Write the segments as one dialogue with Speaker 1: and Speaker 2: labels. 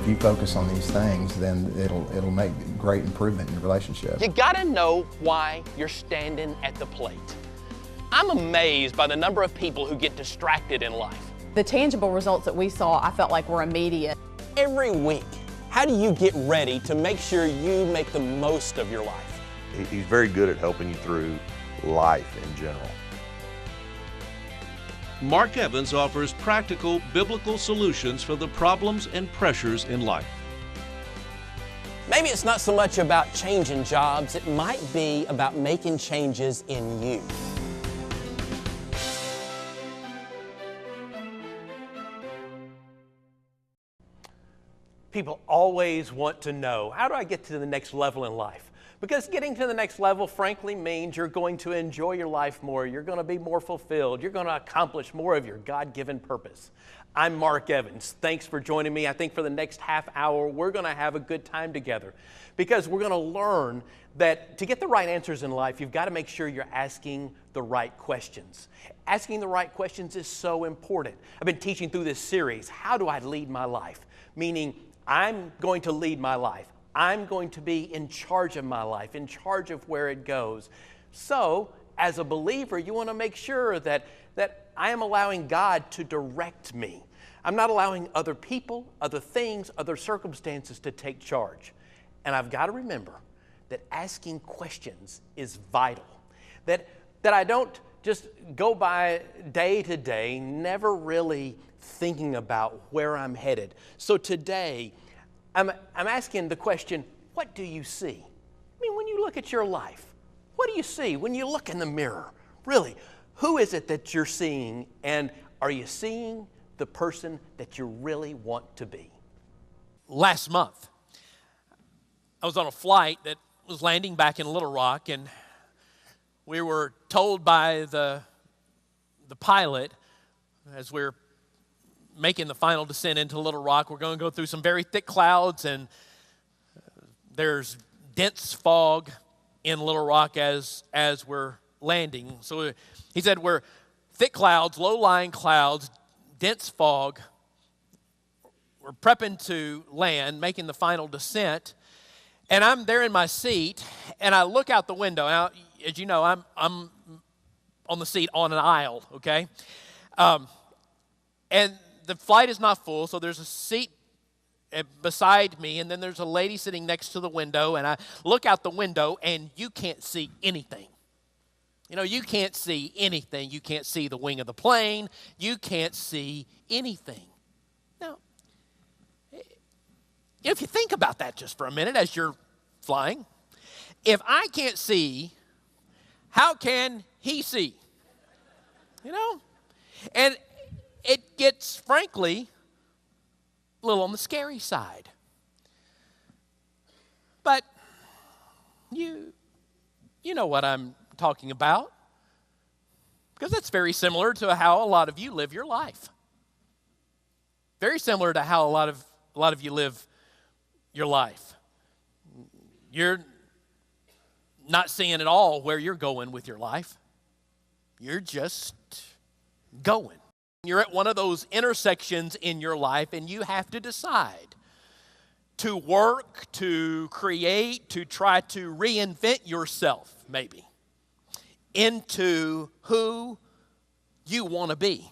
Speaker 1: if you focus on these things, then it'll make great improvement in your relationship.
Speaker 2: You gotta know why you're standing at the plate. I'm amazed by the number of people who get distracted in life.
Speaker 3: The tangible results that we saw, I felt like were immediate.
Speaker 2: Every week, how do you get ready to make sure you make the most of your life?
Speaker 4: He's very good at helping you through life in general.
Speaker 5: Mark Evans offers practical biblical solutions for the problems and pressures in life.
Speaker 2: Maybe it's not so much about changing jobs, it might be about making changes in you. People always want to know, how do I get to the next level in life? Because getting to the next level, frankly, means you're going to enjoy your life more, you're going to be more fulfilled, you're going to accomplish more of your God-given purpose. I'm Mark Evans. Thanks for joining me. I think for the next half hour, we're going to have a good time together because we're going to learn that to get the right answers in life, you've got to make sure you're asking the right questions. Asking the right questions is so important. I've been teaching through this series, How Do I Lead My Life? Meaning, I'm going to lead my life. I'm going to be in charge of my life, in charge of where it goes. So, as a believer, you want to make sure that I am allowing God to direct me. I'm not allowing other people, other things, other circumstances to take charge. And I've got to remember that asking questions is vital. That I don't just go by day to day, never really thinking about where I'm headed. So today, I'm asking the question, what do you see? I mean, when you look at your life, what do you see when you look in the mirror? Really, who is it that you're seeing, and are you seeing the person that you really want to be?
Speaker 6: Last month, I was on a flight that was landing back in Little Rock, and we were told by the pilot, as we're making the final descent into Little Rock, we're going to go through some very thick clouds, and there's dense fog in Little Rock as we're landing. So he said we're thick clouds, low-lying clouds, dense fog. We're prepping to land, making the final descent, and I'm there in my seat, and I look out the window. Now, as you know, I'm on the seat on an aisle, okay? And the flight is not full, so there's a seat beside me, and then there's a lady sitting next to the window, and I look out the window, and you can't see anything. You know, you can't see anything. You can't see the wing of the plane. You can't see anything. Now, if you think about that just for a minute as you're flying, if I can't see, how can he see? You know? And it gets, frankly, a little on the scary side. But you know what I'm talking about, because that's very similar to how a lot of you live your life. Very similar to how a lot of you live your life. You're not seeing at all where you're going with your life. You're just going. You're at one of those intersections in your life, and you have to decide to work, to create, to try to reinvent yourself, maybe, into who you want to be.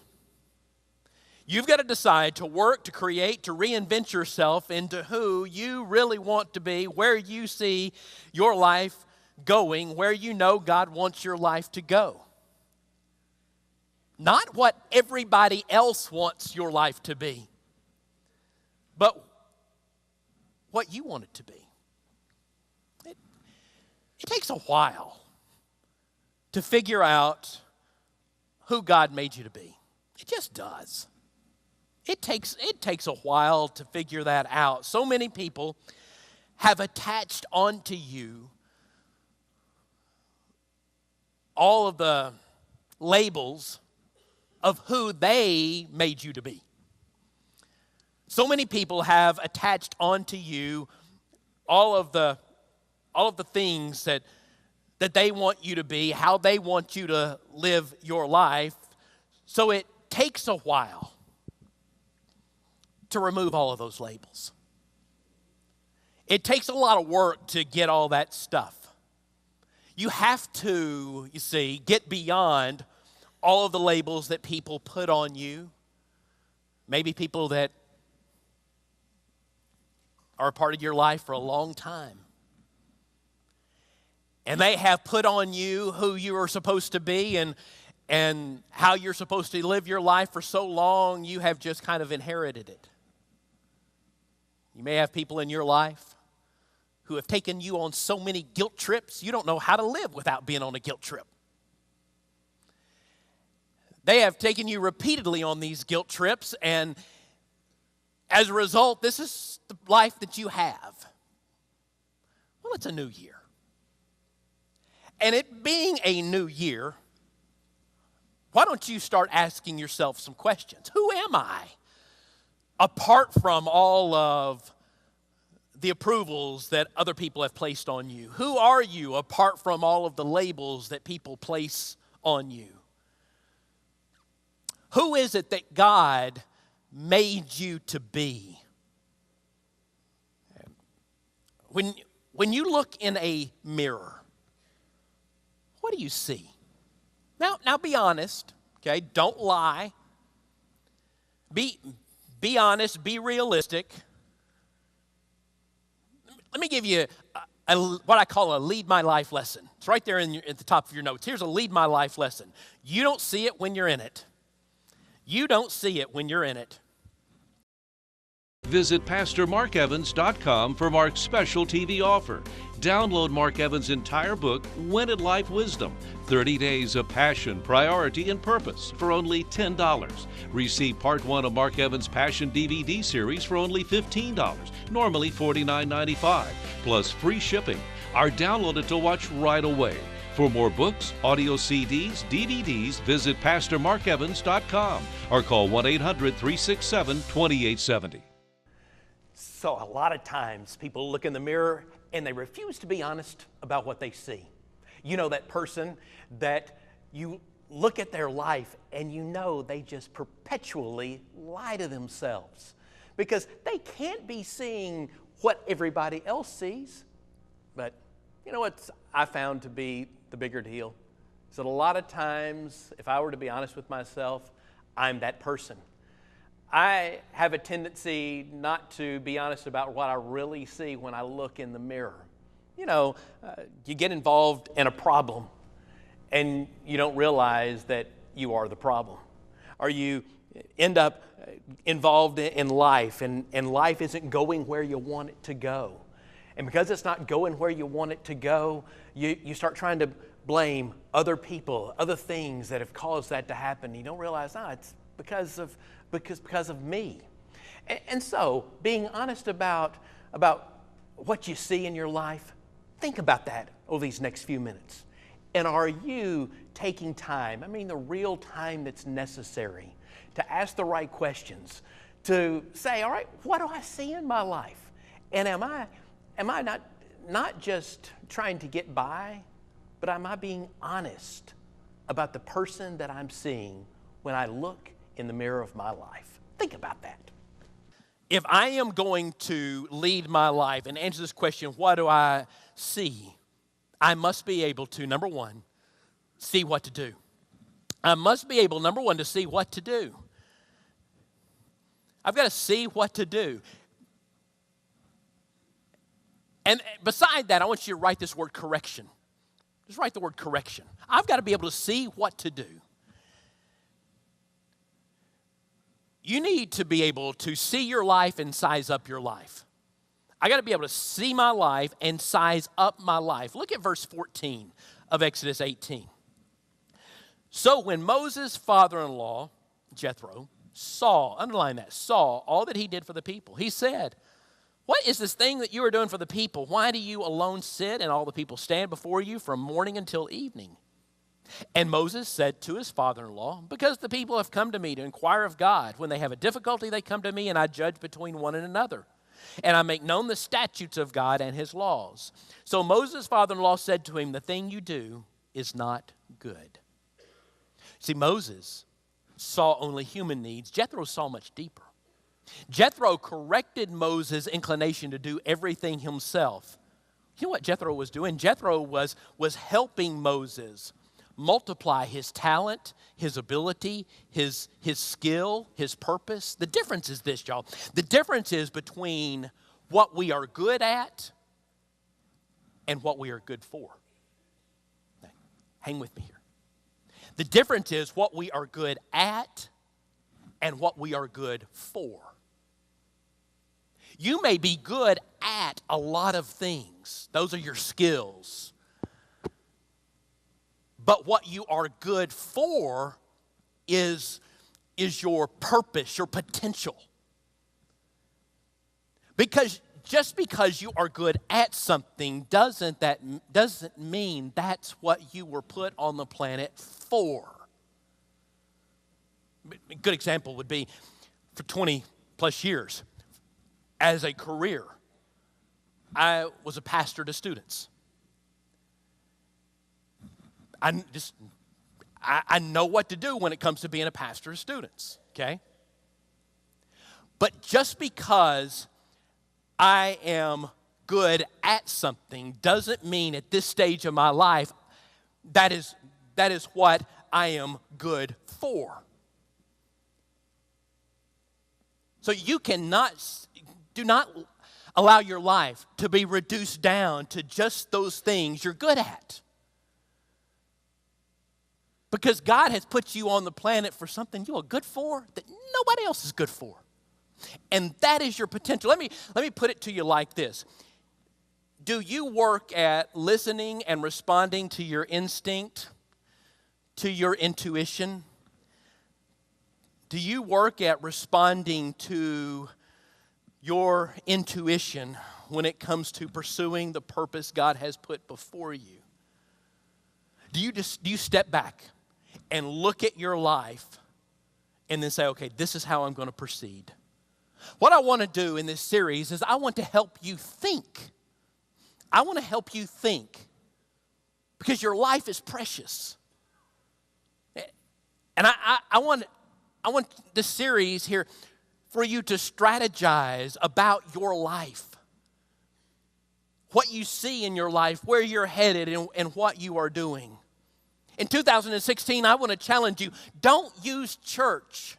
Speaker 6: You've got to decide to work, to create, to reinvent yourself into who you really want to be, where you see your life going, where you know God wants your life to go. Not what everybody else wants your life to be, but what you want it to be. It takes a while to figure out who God made you to be. It just does. It takes a while to figure that out. So many people have attached onto you all of the labels of who they made you to be. So many people have attached onto you all of the things that they want you to be, how they want you to live your life. So it takes a while to remove all of those labels. It takes a lot of work to get all that stuff. You have to, you see, get beyond all of the labels that people put on you. Maybe people that are a part of your life for a long time. And they have put on you who you are supposed to be and how you're supposed to live your life for so long, you have just kind of inherited it. You may have people in your life who have taken you on so many guilt trips, you don't know how to live without being on a guilt trip. They have taken you repeatedly on these guilt trips, and as a result, this is the life that you have. Well, it's a new year. And it being a new year, why don't you start asking yourself some questions? Who am I? Apart from all of the approvals that other people have placed on you. Who are you apart from all of the labels that people place on you? Who is it that God made you to be? When you look in a mirror, what do you see? Now be honest, okay? Don't lie. Be honest, be realistic. Let me give you what I call a lead my life lesson. It's right there at the top of your notes. Here's a lead my life lesson. You don't see it when you're in it. You don't see it when you're in it.
Speaker 5: Visit PastorMarkEvans.com for Mark's special TV offer. Download Mark Evans' entire book, When in Life Wisdom, 30 Days of Passion, Priority, and Purpose for only $10. Receive Part 1 of Mark Evans' Passion DVD series for only $15, normally $49.95, plus free shipping. Or download it to watch right away. For more books, audio CDs, DVDs, visit PastorMarkEvans.com or call 1-800-367-2870.
Speaker 2: So a lot of times people look in the mirror and they refuse to be honest about what they see. You know that person that you look at their life and you know they just perpetually lie to themselves because they can't be seeing what everybody else sees. But you know what I found to be the bigger deal? Is that a lot of times, if I were to be honest with myself, I'm that person. I have a tendency not to be honest about what I really see when I look in the mirror. You know, you get involved in a problem and you don't realize that you are the problem. Or you end up involved in life and life isn't going where you want it to go. And because it's not going where you want it to go, you start trying to blame other people, other things that have caused that to happen. You don't realize, it's because of me. And so, being honest about what you see in your life, think about that over these next few minutes. And are you taking time, the real time that's necessary to ask the right questions, to say, all right, what do I see in my life? And am I not just trying to get by, but am I being honest about the person that I'm seeing when I look in the mirror of my life? Think about that.
Speaker 6: If I am going to lead my life and answer this question, what do I see? I must be able to, number one, see what to do. I must be able, number one, to see what to do. I've got to see what to do. And beside that, I want you to write this word correction. Just write the word correction. I've got to be able to see what to do. You need to be able to see your life and size up your life. I got to be able to see my life and size up my life. Look at verse 14 of Exodus 18. So when Moses' father-in-law, Jethro, underline that, saw all that he did for the people, he said, "What is this thing that you are doing for the people? Why do you alone sit and all the people stand before you from morning until evening?" And Moses said to his father-in-law, "Because the people have come to me to inquire of God. When they have a difficulty, they come to me, and I judge between one and another. And I make known the statutes of God and his laws." So Moses' father-in-law said to him, "The thing you do is not good." See, Moses saw only human needs. Jethro saw much deeper. Jethro corrected Moses' inclination to do everything himself. You know what Jethro was doing? Jethro was helping Moses multiply his talent, his ability, his skill, his purpose. The difference is this, y'all. The difference is between what we are good at and what we are good for. Hang with me here. The difference is what we are good at and what we are good for. You may be good at a lot of things. Those are your skills. But what you are good for is your purpose, your potential. Because just because you are good at something doesn't mean that's what you were put on the planet for. A good example would be for 20 plus years as a career, I was a pastor to students. I know what to do when it comes to being a pastor to students, okay? But just because I am good at something doesn't mean at this stage of my life that is what I am good for. So you do not allow your life to be reduced down to just those things you're good at. Because God has put you on the planet for something you are good for that nobody else is good for. And that is your potential. Let me put it to you like this. Do you work at listening and responding to your instinct, to your intuition? Do you work at responding to your intuition when it comes to pursuing the purpose God has put before you? Do you step back and look at your life and then say, okay, this is how I'm going to proceed? What I want to do in this series is I want to help you think. I want to help you think because your life is precious. And I want this series here for you to strategize about your life. What you see in your life, where you're headed, and what you are doing. In 2016, I want to challenge you, don't use church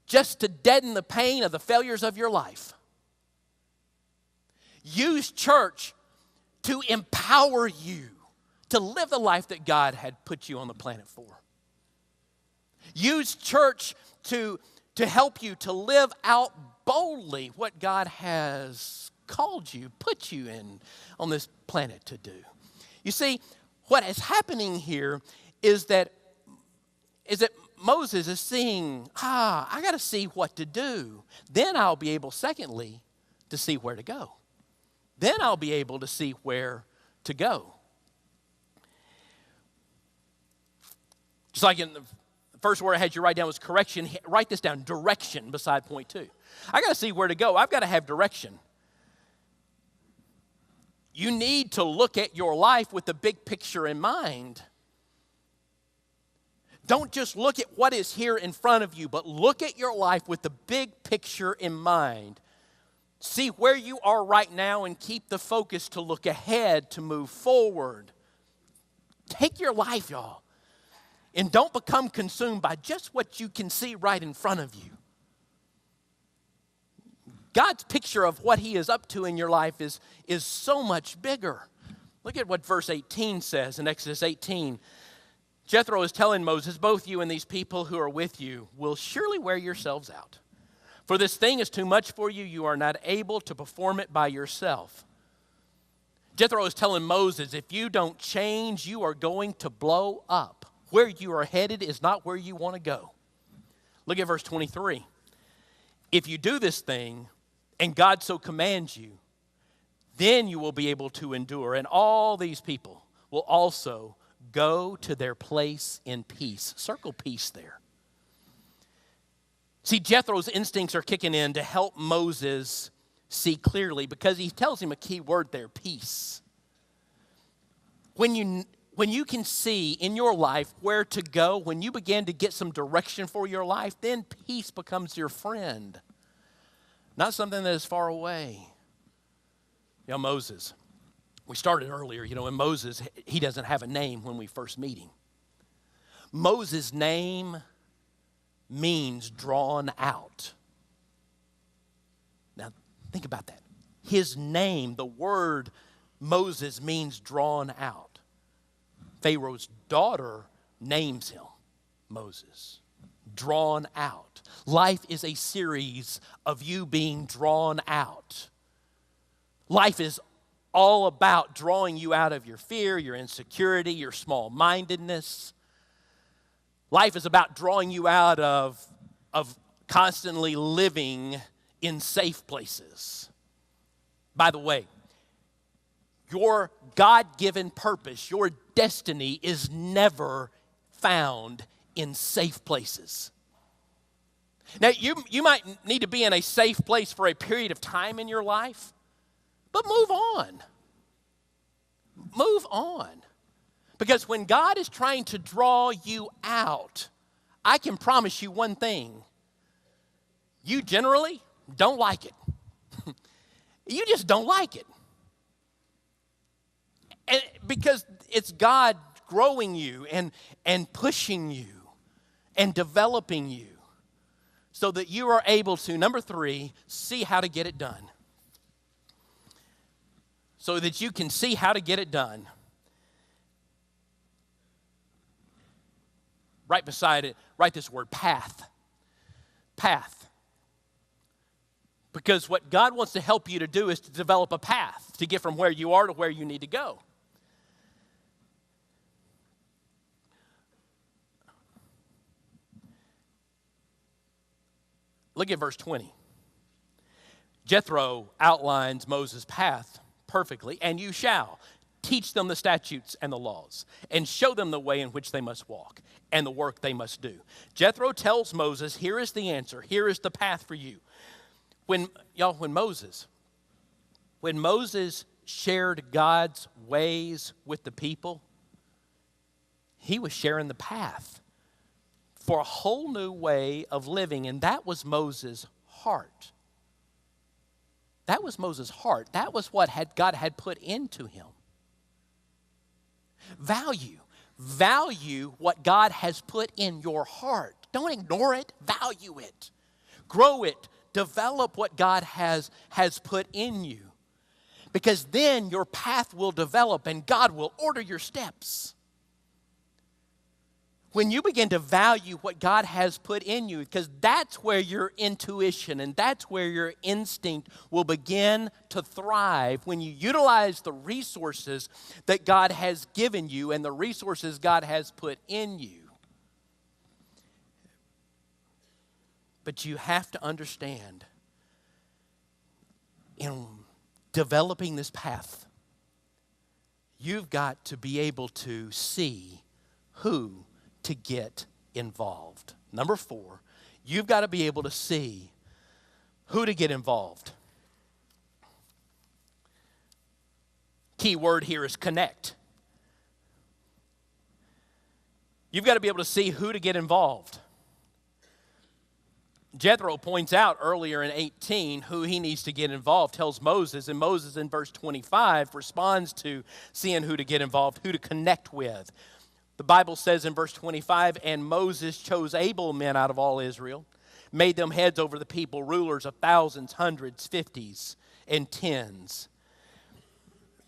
Speaker 6: just to deaden the pain of the failures of your life. Use church to empower you to live the life that God had put you on the planet for. Use church to help you to live out boldly what God has called you, put you in on this planet to do. You see, what is happening here is that Moses is seeing, I got to see what to do. Then I'll be able, secondly, to see where to go. Then I'll be able to see where to go. Just like in the first word I had you write down was correction. Write this down, direction, beside point 2. I got to see where to go. I've got to have direction. You need to look at your life with the big picture in mind. Don't just look at what is here in front of you, but look at your life with the big picture in mind. See where you are right now and keep the focus to look ahead, to move forward. Take your life, y'all, and don't become consumed by just what you can see right in front of you. God's picture of what he is up to in your life is so much bigger. Look at what verse 18 says in Exodus 18. Jethro is telling Moses, both you and these people who are with you will surely wear yourselves out. For this thing is too much for you. You are not able to perform it by yourself. Jethro is telling Moses, if you don't change, you are going to blow up. Where you are headed is not where you want to go. Look at verse 23. If you do this thing, and God so commands you, then you will be able to endure. And all these people will also go to their place in peace. Circle peace there. See, Jethro's instincts are kicking in to help Moses see clearly because he tells him a key word there, peace. When you can see in your life where to go, when you begin to get some direction for your life, then peace becomes your friend. not something that is far away. You know, Moses, we started earlier, and Moses, he doesn't have a name when we first meet him. Moses' name means drawn out. Now, think about that. His name, the word Moses, means drawn out. Pharaoh's daughter names him Moses. Drawn out. Life is a series of you being drawn out. Life is all about drawing you out of your fear, your insecurity, your small-mindedness. Life is about drawing you out of constantly living in safe places. By the way, your God-given purpose, your destiny is never found in safe places. Now, you might need to be in a safe place for a period of time in your life, but move on. Move on. Because when God is trying to draw you out, I can promise you one thing. You generally don't like it. You just don't like it. And because it's God growing you and pushing you and developing you so that you are able to, number 3, see how to get it done. So that you can see how to get it done. Right beside it, write this word, path. Path. Because what God wants to help you to do is to develop a path to get from where you are to where you need to go. Look at verse 20. Jethro outlines Moses' path perfectly, and you shall teach them the statutes and the laws, and show them the way in which they must walk, and the work they must do. Jethro tells Moses, here is the answer, here is the path for you. When Moses shared God's ways with the people, he was sharing the path for a whole new way of living, and that was Moses' heart. That was Moses' heart. That was what God had put into him. Value what God has put in your heart. Don't ignore it. Value it. Grow it. Develop what God has put in you. Because then your path will develop and God will order your steps. When you begin to value what God has put in you, because that's where your intuition and that's where your instinct will begin to thrive, when you utilize the resources that God has given you and the resources God has put in you. But you have to understand, in developing this path, you've got to be able to see who to get involved. Number 4, you've got to be able to see who to get involved. Key word here is connect. You've got to be able to see who to get involved. Jethro points out earlier in 18 who he needs to get involved, tells Moses, and Moses in verse 25 responds to seeing who to get involved, who to connect with. The Bible says in verse 25, and Moses chose able men out of all Israel, made them heads over the people, rulers of thousands, hundreds, fifties, and tens.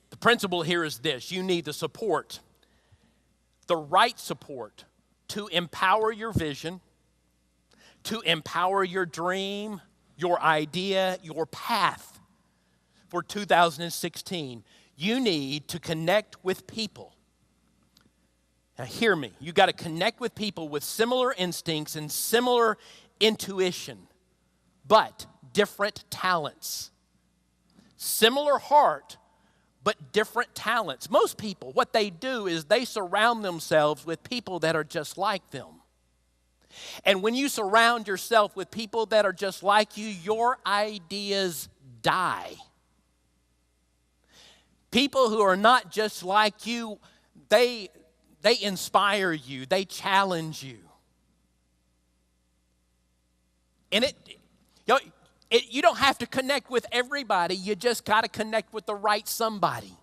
Speaker 6: The principle here is this: you need the support, the right support to empower your vision, to empower your dream, your idea, your path for 2016. You need to connect with people. Now hear me, you got to connect with people with similar instincts and similar intuition, but different talents. Similar heart, but different talents. Most people, what they do is they surround themselves with people that are just like them. And when you surround yourself with people that are just like you, your ideas die. People who are not just like you, they inspire you, they challenge you. And You don't have to connect with everybody. You just got to connect with the right somebody.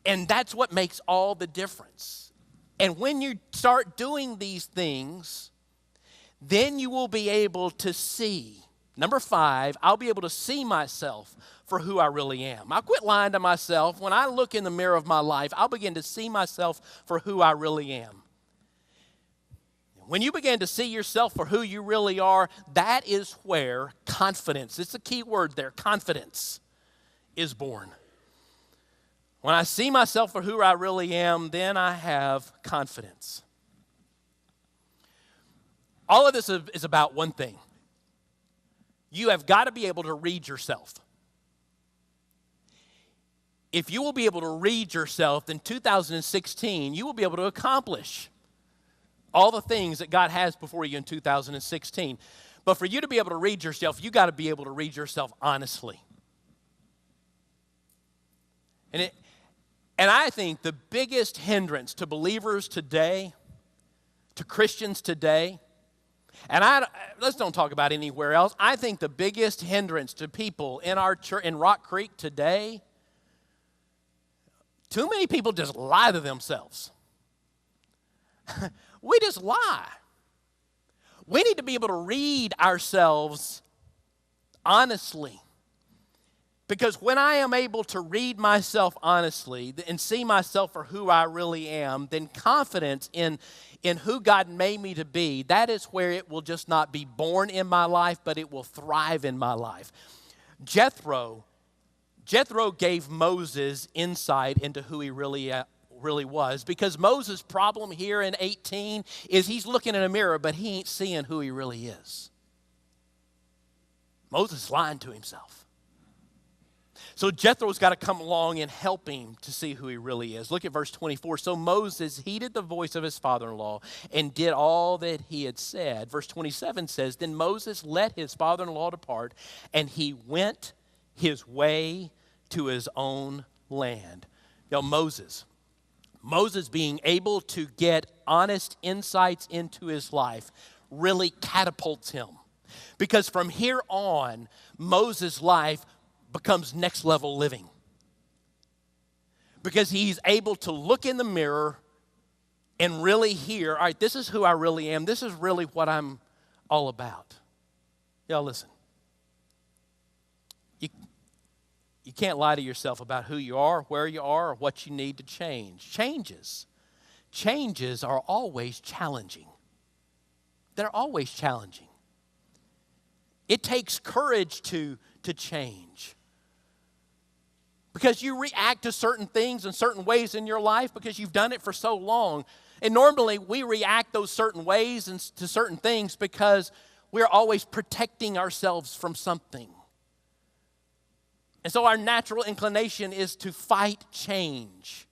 Speaker 6: And that's what makes all the difference. And when you start doing these things, then you will be able to see. Number 5, I'll be able to see myself for who I really am. I'll quit lying to myself. When I look in the mirror of my life, I'll begin to see myself for who I really am. When you begin to see yourself for who you really are, that is where confidence, it's a key word there, confidence is born. When I see myself for who I really am, then I have confidence. All of this is about one thing. You have got to be able to read yourself. If you will be able to read yourself, then 2016, you will be able to accomplish all the things that God has before you in 2016. But for you to be able to read yourself, you got to be able to read yourself honestly. And I think the biggest hindrance to believers today, to Christians today, and let's don't talk about anywhere else. I think the biggest hindrance to people in our church in Rock Creek today, too many people just lie to themselves. We just lie. We need to be able to read ourselves honestly. Because when I am able to read myself honestly and see myself for who I really am, then confidence in who God made me to be, that is where it will just not be born in my life, but it will thrive in my life. Jethro gave Moses insight into who he really was, because Moses' problem here in 18 is he's looking in a mirror, but he ain't seeing who he really is. Moses is lying to himself. So Jethro's got to come along and help him to see who he really is. Look at verse 24. So Moses heeded the voice of his father-in-law and did all that he had said. Verse 27 says, then Moses let his father-in-law depart, and he went his way to his own land. Now Moses being able to get honest insights into his life really catapults him. Because from here on, Moses' life becomes next level living. Because he's able to look in the mirror and really hear, all right, this is who I really am. This is really what I'm all about. Y'all listen. You can't lie to yourself about who you are, where you are, or what you need to change. Changes are always challenging. They're always challenging. It takes courage to change. Because you react to certain things in certain ways in your life because you've done it for so long. And normally we react those certain ways and to certain things because we're always protecting ourselves from something. And so our natural inclination is to fight change.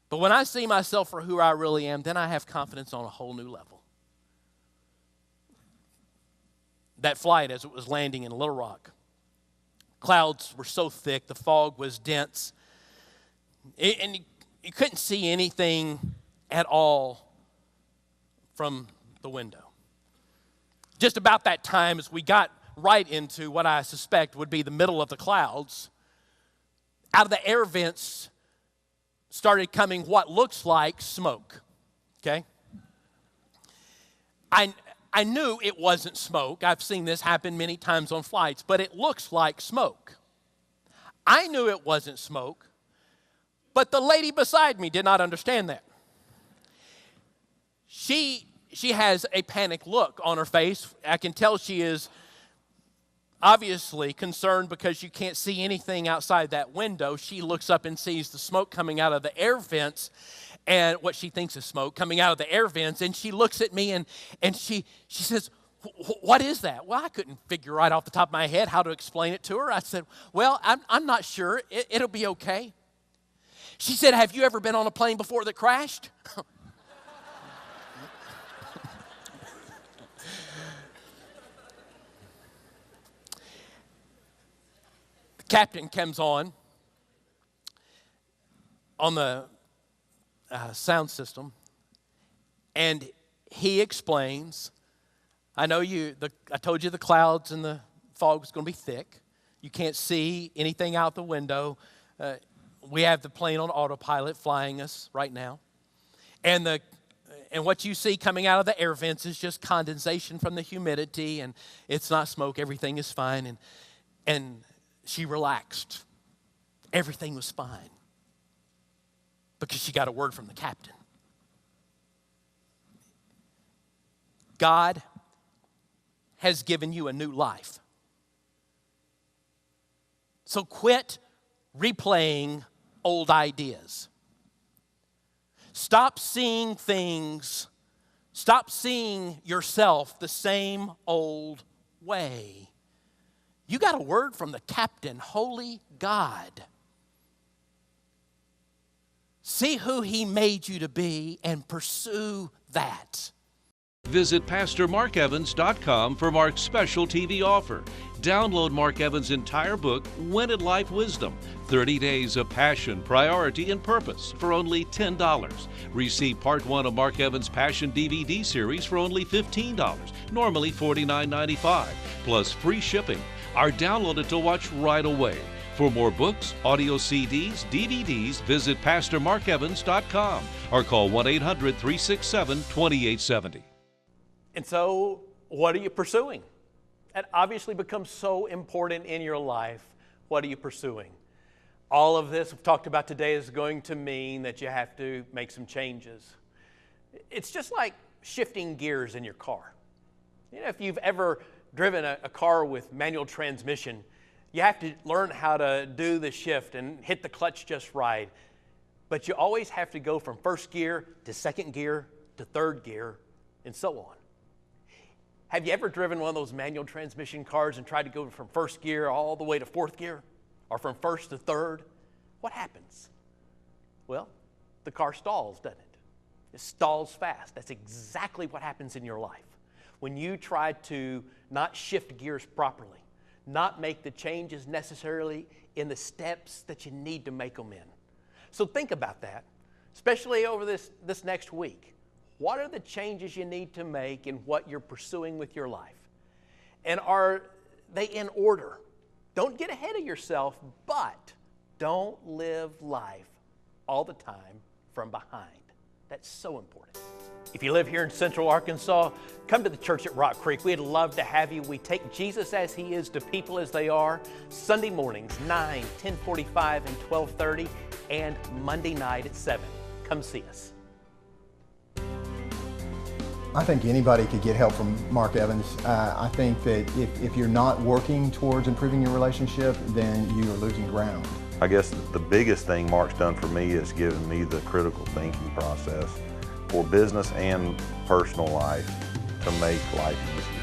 Speaker 6: But when I see myself for who I really am, then I have confidence on a whole new level. That flight, as it was landing in Little Rock, clouds were so thick, the fog was dense, and you couldn't see anything at all from the window. Just about that time, as we got right into what I suspect would be the middle of the clouds, out of the air vents started coming what looks like smoke, okay? I knew it wasn't smoke. I've seen this happen many times on flights, but it looks like smoke. I knew it wasn't smoke, but the lady beside me did not understand that. She has a panicked look on her face. I can tell she is obviously concerned because you can't see anything outside that window. She looks up and sees the smoke coming out of the air vents, and what she thinks is smoke coming out of the air vents, and she looks at me and she says, what is that? Well, I couldn't figure right off the top of my head how to explain it to her. I said, well, I'm not sure. It'll be okay. She said, have you ever been on a plane before that crashed? The captain comes on the sound system, and he explains I know I told you the clouds and the fog was going to be thick. You can't see anything out the window. We have the plane on autopilot flying us right now. And what you see coming out of the air vents is just condensation from the humidity, and it's not smoke. Everything is fine. And she relaxed. Everything was fine because she got a word from the captain. God has given you a new life. So quit replaying old ideas. Stop seeing yourself the same old way. You got a word from the captain, holy God. See who he made you to be and pursue that.
Speaker 5: Visit PastorMarkEvans.com for Mark's special TV offer. Download Mark Evans' entire book, When in Life Wisdom, 30 Days of Passion, Priority, and Purpose for only $10. Receive Part 1 of Mark Evans' Passion DVD series for only $15, normally $49.95, plus free shipping. Or download it to watch right away. For more books, audio CDs, DVDs, visit PastorMarkEvans.com or call 1-800-367-2870.
Speaker 2: And so, what are you pursuing? That obviously becomes so important in your life. What are you pursuing? All of this we've talked about today is going to mean that you have to make some changes. It's just like shifting gears in your car. You know, if you've ever driven a car with manual transmission, you have to learn how to do the shift and hit the clutch just right. But you always have to go from first gear to second gear to third gear and so on. Have you ever driven one of those manual transmission cars and tried to go from first gear all the way to fourth gear or from first to third? What happens? Well, the car stalls, doesn't it? It stalls fast. That's exactly what happens in your life. When you try to not shift gears properly, not make the changes necessarily in the steps that you need to make them in. So think about that, especially over this next week. What are the changes you need to make in what you're pursuing with your life? And are they in order? Don't get ahead of yourself, but don't live life all the time from behind. That's so important. If you live here in Central Arkansas, come to the church at Rock Creek. We'd love to have you. We take Jesus as he is to people as they are. Sunday mornings, 9, 10:45, and 12:30, and Monday night at 7. Come see us.
Speaker 1: I think anybody could get help from Mark Evans. I think that if you're not working towards improving your relationship, then you are losing ground.
Speaker 4: I guess the biggest thing Mark's done for me is given me the critical thinking process for business and personal life to make life easy.